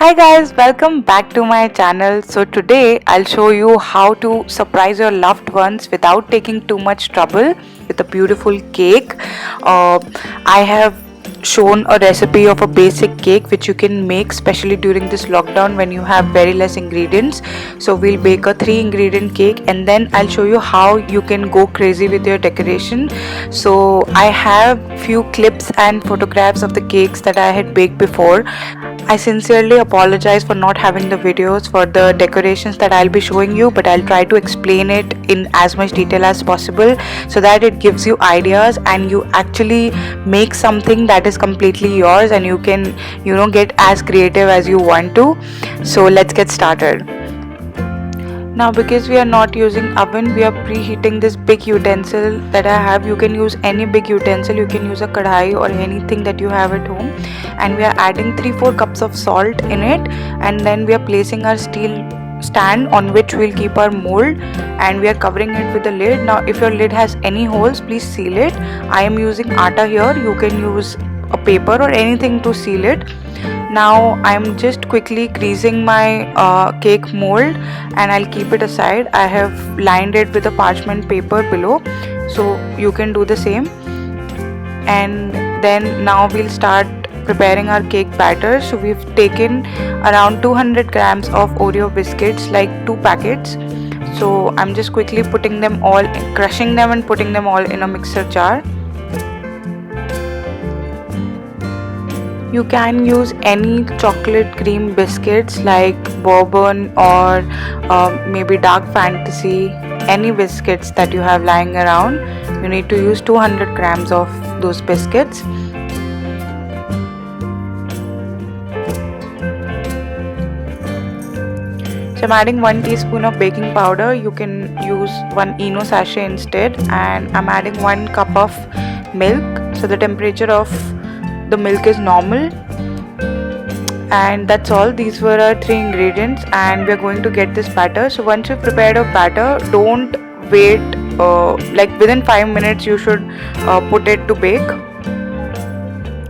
Hi guys, welcome back to my channel. So today I'll show you how to surprise your loved ones without taking too much trouble with a beautiful cake. I have shown a recipe of a basic cake which you can make especially during this lockdown when you have very less ingredients. So we'll bake a 3 ingredient cake and then I'll show you how you can go crazy with your decoration. So I have few clips and photographs of the cakes that I had baked before. I sincerely apologize for not having the videos for the decorations that I'll be showing you, but I'll try to explain it in as much detail as possible so that it gives you ideas and you actually make something that is completely yours and you can, get as creative as you want to. So let's get started. Now because we are not using oven, we are preheating this big utensil that I have. You can use any big utensil, you can use a kadhai or anything that you have at home, and we are adding 3-4 cups of salt in it, and then we are placing our steel stand on which we'll keep our mold, and we are covering it with a lid. Now if your lid has any holes, please seal it. I am using atta here, you can use a paper or anything to seal it. Now I'm just quickly greasing my cake mold and I'll keep it aside. I have lined it with a parchment paper below, so you can do the same. And then now we'll start preparing our cake batter. So we've taken around 200 grams of Oreo biscuits, like 2 packets. So I'm just quickly putting them all, crushing them and putting them all in a mixer jar. You can use any chocolate cream biscuits like bourbon or maybe dark fantasy, any biscuits that you have lying around. You need to use 200 grams of those biscuits. So I'm adding 1 teaspoon of baking powder. You can use 1 Eno sachet instead, and I'm adding 1 cup of milk. So the temperature of the milk is normal, and that's all. These were our 3 ingredients and we're going to get this batter. So once you've prepared a batter, don't wait, like within 5 minutes you should put it to bake.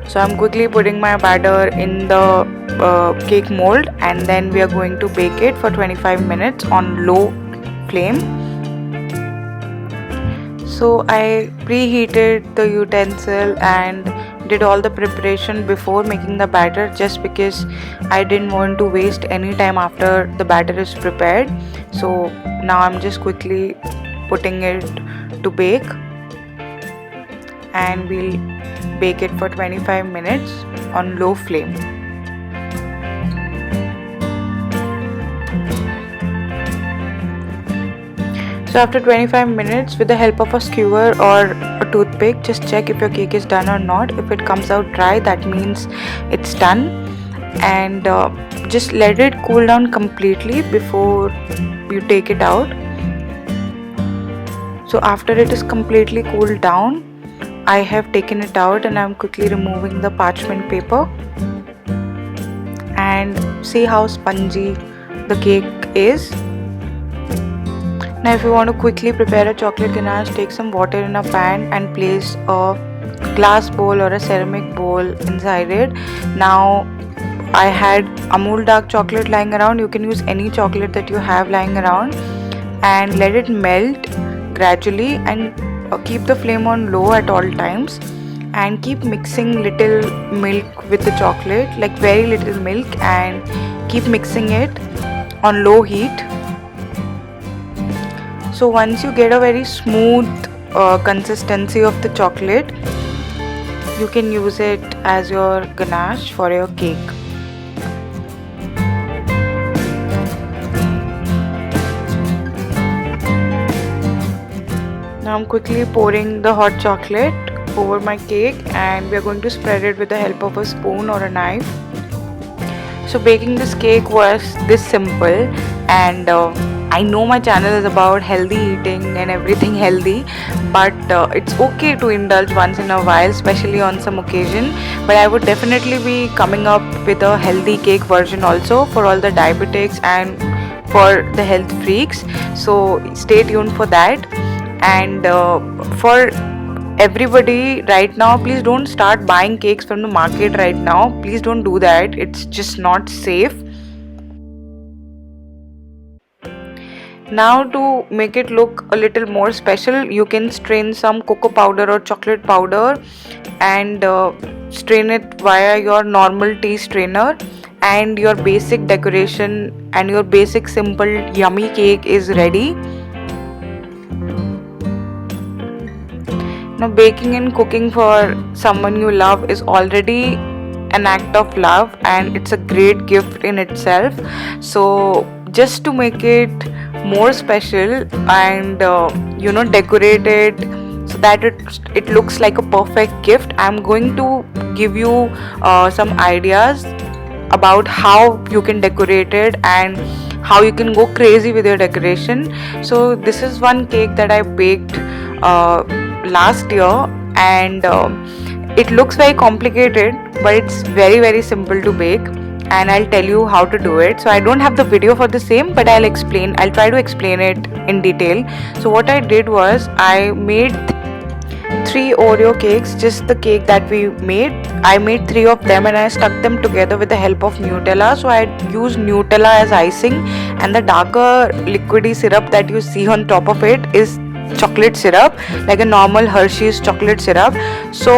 So I'm quickly putting my batter in the cake mold, and then we are going to bake it for 25 minutes on low flame. So I preheated the utensil and did all the preparation before making the batter, just because I didn't want to waste any time after the batter is prepared. So now I'm just quickly putting it to bake, and we'll bake it for 25 minutes on low flame. So after 25 minutes, with the help of a skewer or a toothpick, just check if your cake is done or not. If it comes out dry, that means it's done, and just let it cool down completely before you take it out. So after it is completely cooled down, I have taken it out and I'm quickly removing the parchment paper, and see how spongy the cake is. Now if you want to quickly prepare a chocolate ganache, take some water in a pan and place a glass bowl or a ceramic bowl inside it. Now I had Amul dark chocolate lying around. You can use any chocolate that you have lying around, and let it melt gradually, and keep the flame on low at all times, and keep mixing little milk with the chocolate, like very little milk, and keep mixing it on low heat. So once you get a very smooth consistency of the chocolate, you can use it as your ganache for your cake. Now I'm quickly pouring the hot chocolate over my cake, and we are going to spread it with the help of a spoon or a knife. So baking this cake was this simple, and I know my channel is about healthy eating and everything healthy, but it's okay to indulge once in a while, especially on some occasion. But I would definitely be coming up with a healthy cake version also for all the diabetics and for the health freaks. So stay tuned for that. And for everybody right now, please don't start buying cakes from the market right now. Please don't do that. It's just not safe. Now to make it look a little more special, you can strain some cocoa powder or chocolate powder and strain it via your normal tea strainer, and your basic decoration and your basic simple yummy cake is ready. Now baking and cooking for someone you love is already an act of love, and it's a great gift in itself. So just to make it more special and decorate it so that it looks like a perfect gift, I'm going to give you some ideas about how you can decorate it and how you can go crazy with your decoration. So this is one cake that I baked last year, and it looks very complicated, but it's very simple to bake, and I'll tell you how to do it. So I don't have the video for the same, but I'll try to explain it in detail. So what I did was I made 3 Oreo cakes, just the cake that we made. I made 3 of them and I stuck them together with the help of Nutella. So I used Nutella as icing, and the darker liquidy syrup that you see on top of it is chocolate syrup, like a normal Hershey's chocolate syrup. So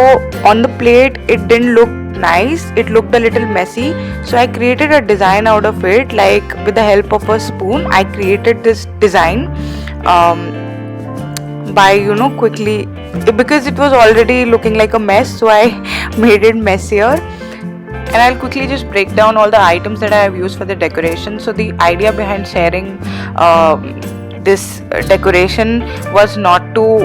on the plate it didn't look nice, it looked a little messy. So I created a design out of it, like with the help of a spoon. I created this design by quickly, because it was already looking like a mess, so I made it messier. And I'll quickly just break down all the items that I have used for the decoration. So the idea behind sharing this decoration was not to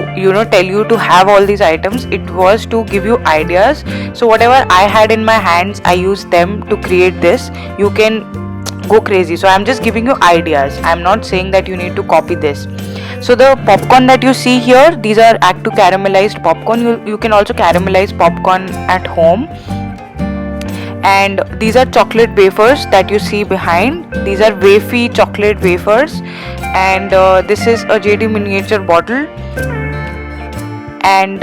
tell you to have all these items, it was to give you ideas. So whatever I had in my hands, I used them to create this. You can go crazy, so I'm just giving you ideas. I'm not saying that you need to copy this. So the popcorn that you see here, these are act to caramelized popcorn. You can also caramelize popcorn at home. And these are chocolate wafers that you see behind. These are Wafy chocolate wafers. And this is a JD miniature bottle. And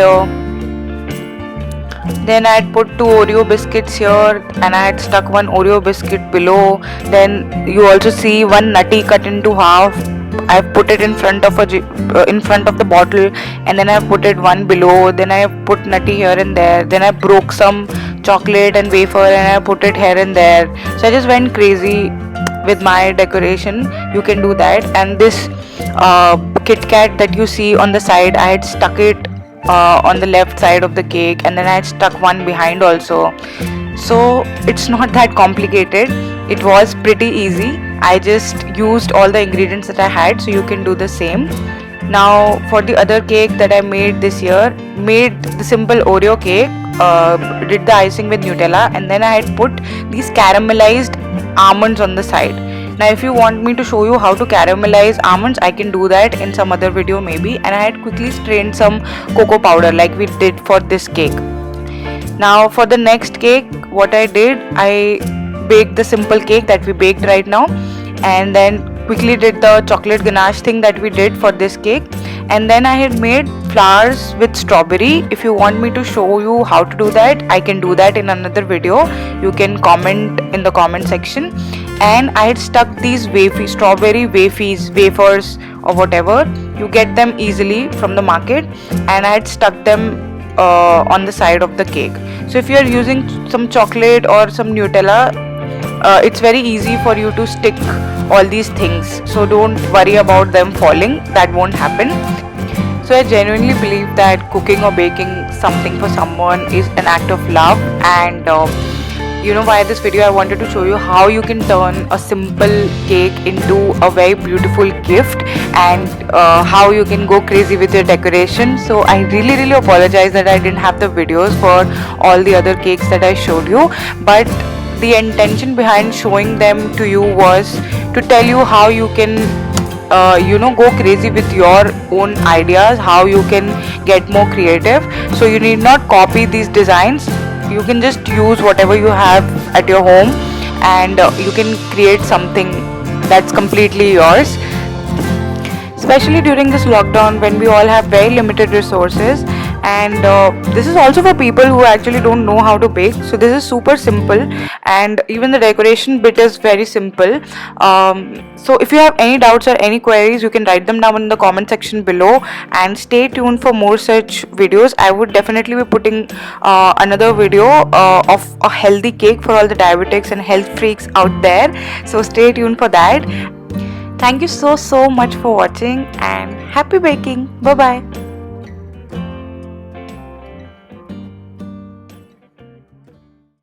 then I had put 2 Oreo biscuits here, and I had stuck 1 Oreo biscuit below. Then you also see 1 nutty cut into half. I've put it in front of the bottle, and then I put it 1 below. Then I put nutty here and there. Then I broke some chocolate and wafer and I put it here and there. So I just went crazy with my decoration. You can do that. And this Kit Kat that you see on the side, I had stuck it on the left side of the cake, and then I had stuck 1 behind also. So it's not that complicated. It was pretty easy. I just used all the ingredients that I had, so you can do the same. Now for the other cake that I made this year, made the simple Oreo cake, did the icing with Nutella, and then I had put these caramelized almonds on the side. Now if you want me to show you how to caramelize almonds, I can do that in some other video maybe. And I had quickly strained some cocoa powder like we did for this cake. Now for the next cake, what I did, I baked the simple cake that we baked right now, and then quickly did the chocolate ganache thing that we did for this cake. And then I had made flowers with strawberry. If you want me to show you how to do that, I can do that in another video. You can comment in the comment section. And I had stuck these strawberry wafers or whatever. You get them easily from the market, and I had stuck them on the side of the cake. So if you are using some chocolate or some Nutella, it's very easy for you to stick all these things, so don't worry about them falling. That won't happen. So I genuinely believe that cooking or baking something for someone is an act of love. And via this video I wanted to show you how you can turn a simple cake into a very beautiful gift, and how you can go crazy with your decoration. So I really apologize that I didn't have the videos for all the other cakes that I showed you, but the intention behind showing them to you was to tell you how you can go crazy with your own ideas, how you can get more creative. So you need not copy these designs. You can just use whatever you have at your home, and you can create something that's completely yours. Especially during this lockdown when we all have very limited resources, and this is also for people who actually don't know how to bake. So this is super simple, and even the decoration bit is very simple. So if you have any doubts or any queries, you can write them down in the comment section below, and stay tuned for more such videos. I would definitely be putting another video of a healthy cake for all the diabetics and health freaks out there, so stay tuned for that. Thank you so much for watching, and happy baking. Bye bye.